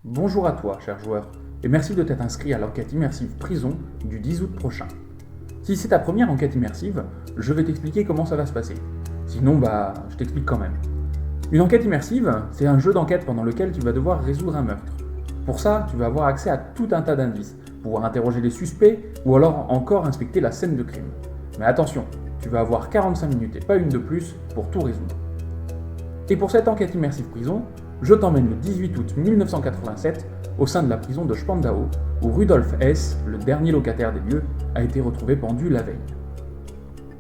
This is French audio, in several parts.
Bonjour à toi, cher joueur, et merci de t'être inscrit à l'enquête immersive Prison du 10 août prochain. Si c'est ta première enquête immersive, je vais t'expliquer comment ça va se passer. Sinon, je t'explique quand même. Une enquête immersive, c'est un jeu d'enquête pendant lequel tu vas devoir résoudre un meurtre. Pour ça, tu vas avoir accès à tout un tas d'indices, pouvoir interroger les suspects ou alors encore inspecter la scène de crime. Mais attention, tu vas avoir 45 minutes et pas une de plus pour tout résoudre. Et pour cette enquête immersive prison, je t'emmène le 18 août 1987 au sein de la prison de Spandau, où Rudolf Hess, le dernier locataire des lieux, a été retrouvé pendu la veille.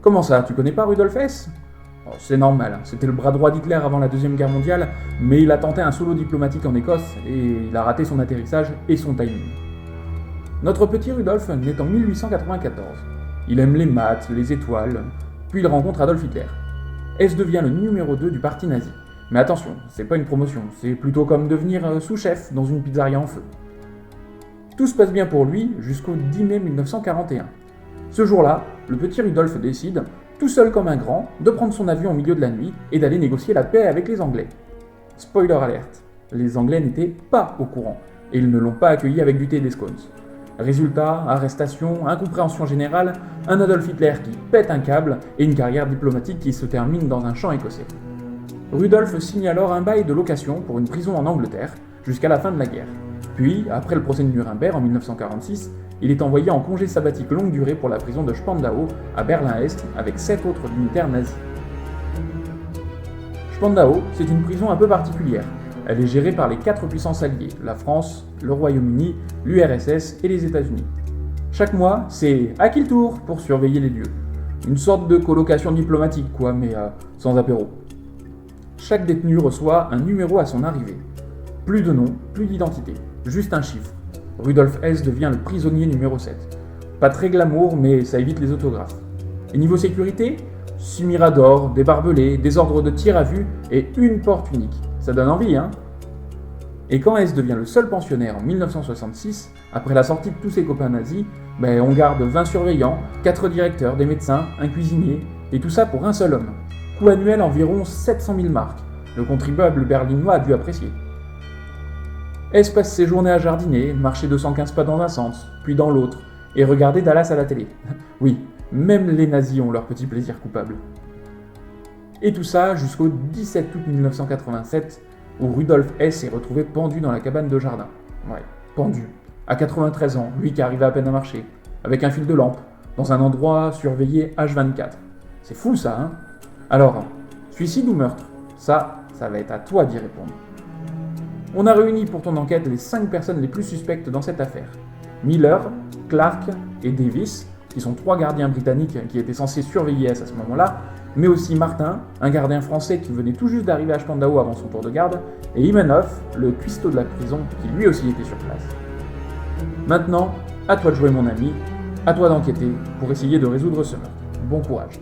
Comment ça, tu connais pas Rudolf Hess ? C'est normal, c'était le bras droit d'Hitler avant la Deuxième Guerre mondiale, mais il a tenté un solo diplomatique en Écosse et il a raté son atterrissage et son timing. Notre petit Rudolf naît en 1894. Il aime les maths, les étoiles, puis il rencontre Adolf Hitler. Hess devient le numéro 2 du parti nazi. Mais attention, c'est pas une promotion, c'est plutôt comme devenir sous-chef dans une pizzeria en feu. Tout se passe bien pour lui jusqu'au 10 mai 1941. Ce jour-là, le petit Rudolf décide, tout seul comme un grand, de prendre son avion au milieu de la nuit et d'aller négocier la paix avec les Anglais. Spoiler alert, les Anglais n'étaient pas au courant, et ils ne l'ont pas accueilli avec du thé et des scones. Résultat, arrestation, incompréhension générale, un Adolf Hitler qui pète un câble et une carrière diplomatique qui se termine dans un champ écossais. Rudolf signe alors un bail de location pour une prison en Angleterre jusqu'à la fin de la guerre. Puis, après le procès de Nuremberg en 1946, il est envoyé en congé sabbatique longue durée pour la prison de Spandau à Berlin-Est avec 7 autres dignitaires nazis. Spandau, c'est une prison un peu particulière. Elle est gérée par les 4 puissances alliées, la France, le Royaume-Uni, l'URSS et les États-Unis. Chaque mois, c'est à qui le tour pour surveiller les lieux. Une sorte de colocation diplomatique quoi, mais sans apéro. Chaque détenu reçoit un numéro à son arrivée. Plus de nom, plus d'identité, juste un chiffre. Rudolf Hess devient le prisonnier numéro 7. Pas très glamour, mais ça évite les autographes. Et niveau sécurité, 6 miradors, des barbelés, des ordres de tir à vue et une porte unique. Ça donne envie, hein ? Et quand Hess devient le seul pensionnaire en 1966, après la sortie de tous ses copains nazis, on garde 20 surveillants, 4 directeurs, des médecins, un cuisinier, et tout ça pour un seul homme. Coût annuel environ 700 000 marks. Le contribuable berlinois a dû apprécier. Hess passe ses journées à jardiner, marcher 215 pas dans un sens, puis dans l'autre, et regarder Dallas à la télé. Oui, même les nazis ont leur petit plaisir coupable. Et tout ça jusqu'au 17 août 1987, où Rudolf Hess est retrouvé pendu dans la cabane de jardin. Ouais, pendu. À 93 ans, lui qui arrivait à peine à marcher, avec un fil de lampe, dans un endroit surveillé H24. C'est fou ça, hein ? Alors, suicide ou meurtre ? Ça va être à toi d'y répondre. On a réuni pour ton enquête les 5 personnes les plus suspectes dans cette affaire. Miller, Clark et Davis, qui sont 3 gardiens britanniques qui étaient censés surveiller Hess à ce moment-là, mais aussi Martin, un gardien français qui venait tout juste d'arriver à Spandau avant son tour de garde, et Ivanov, le cuistot de la prison, qui lui aussi était sur place. Maintenant, à toi de jouer mon ami, à toi d'enquêter pour essayer de résoudre ce meurtre. Bon courage.